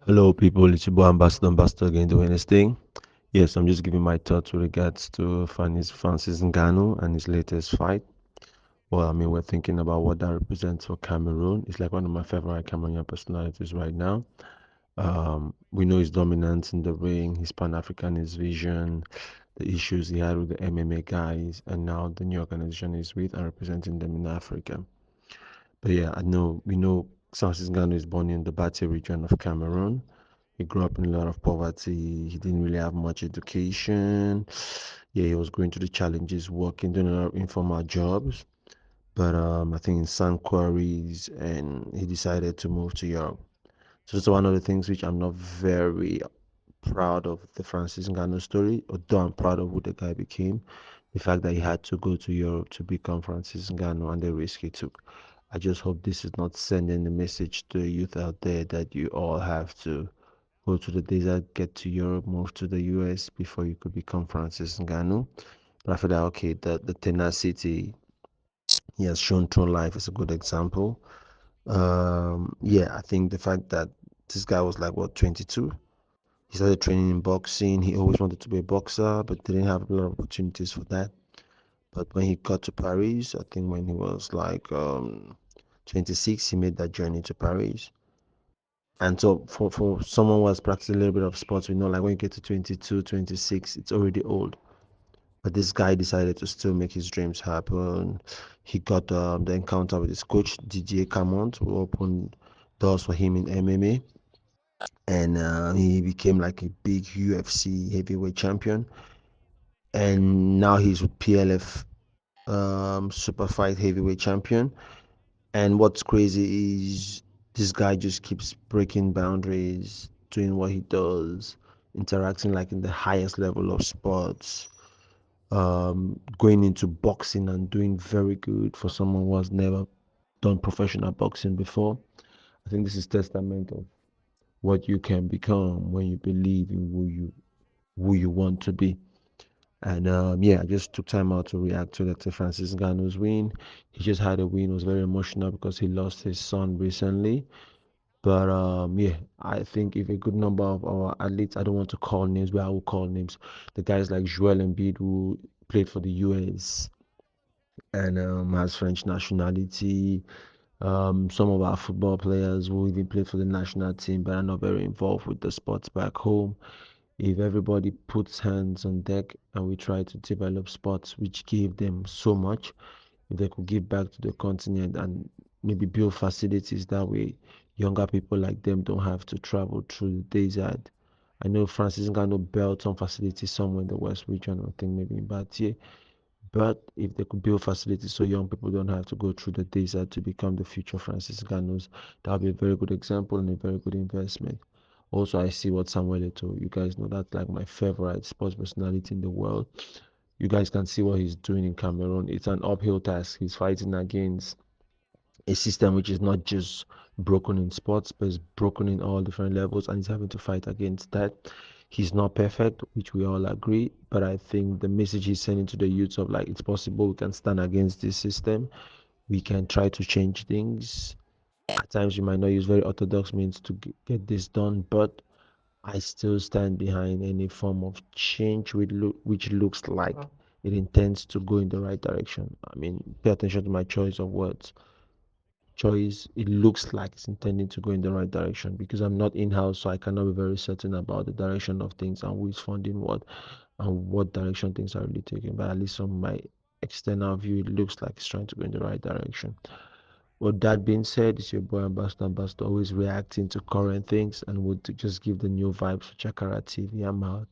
Hello, people. It's your boy Ambassador again doing this thing. Yes, I'm just giving my thoughts with regards to Francis Nganu and his latest fight. Well, I mean, we're thinking about what that represents for Cameroon. It's like one of my favorite Cameroonian personalities right now. We know his dominance in the ring, his Pan-African, his vision, the issues he had with the MMA guys, and now the new organization he's with and representing them in Africa. But yeah, I know we know Francis Ngannou is born in the Bati region of Cameroon. He grew up in a lot of poverty. He didn't really have much education. Yeah, he was going through the challenges, working, doing a lot of informal jobs. But I think in sand quarries, and he decided to move to Europe. So that's one of the things which I'm not very proud of the Francis Ngannou story, although I'm proud of who the guy became. The fact that he had to go to Europe to become Francis Ngannou and the risk he took. I just hope this is not sending a message to the youth out there that you all have to go to the desert, get to Europe, move to the US before you could become Francis Ngannou. But I feel like, okay, the tenacity he has shown through life is a good example. Yeah, I think the fact that this guy was like, what, 22? He started training in boxing. He always wanted to be a boxer, but didn't have a lot of opportunities for that. But when he got to Paris, I think when he was like 26, he made that journey to Paris. And so for someone who has practiced a little bit of sports, we know like when you get to 22, 26, it's already old. But this guy decided to still make his dreams happen. He got the encounter with his coach, DJ Camont, who opened doors for him in MMA. And he became like a big UFC heavyweight champion. And now he's with PLF super fight heavyweight champion. And what's crazy is this guy just keeps breaking boundaries, doing what he does, interacting like in the highest level of sports, going into boxing and doing very good for someone who has never done professional boxing before. I think this is testament of what you can become when you believe in who you want to be. And yeah, I just took time out to react to that Francis Ngannou's win. He just had a win. It was very emotional because he lost his son recently. But yeah, I think if a good number of our athletes, I don't want to call names, but I will call names. The guys like Joel Embiid who played for the US and has French nationality. Some of our football players who even played for the national team, but are not very involved with the sports back home. If everybody puts hands on deck and we try to develop sports which give them so much, if they could give back to the continent and maybe build facilities that way, younger people like them don't have to travel through the desert. I know Francis Ngannou built some facilities somewhere in the West region, I think maybe in Batie. But if they could build facilities so young people don't have to go through the desert to become the future Francis Ngannou's, that would be a very good example and a very good investment. Also, I see what Samuel Eto'o, you guys know that's like my favorite sports personality in the world. You guys can see what he's doing in Cameroon. It's an uphill task. He's fighting against a system which is not just broken in sports, but is broken in all different levels, and he's having to fight against that. He's not perfect, which we all agree, but I think the message he's sending to the youths of like it's possible we can stand against this system, we can try to change things. At times, you might not use very orthodox means to get this done, but I still stand behind any form of change which looks like it intends to go in the right direction. I mean, pay attention to my choice of words choice, it looks like it's intending to go in the right direction because I'm not in house, so I cannot be very certain about the direction of things and who is funding what and what direction things are really taking. But at least from my external view, it looks like it's trying to go in the right direction. With that being said, it's your boy Ambassador, always reacting to current things and would to just give the new vibes for Chakara TV. I'm out.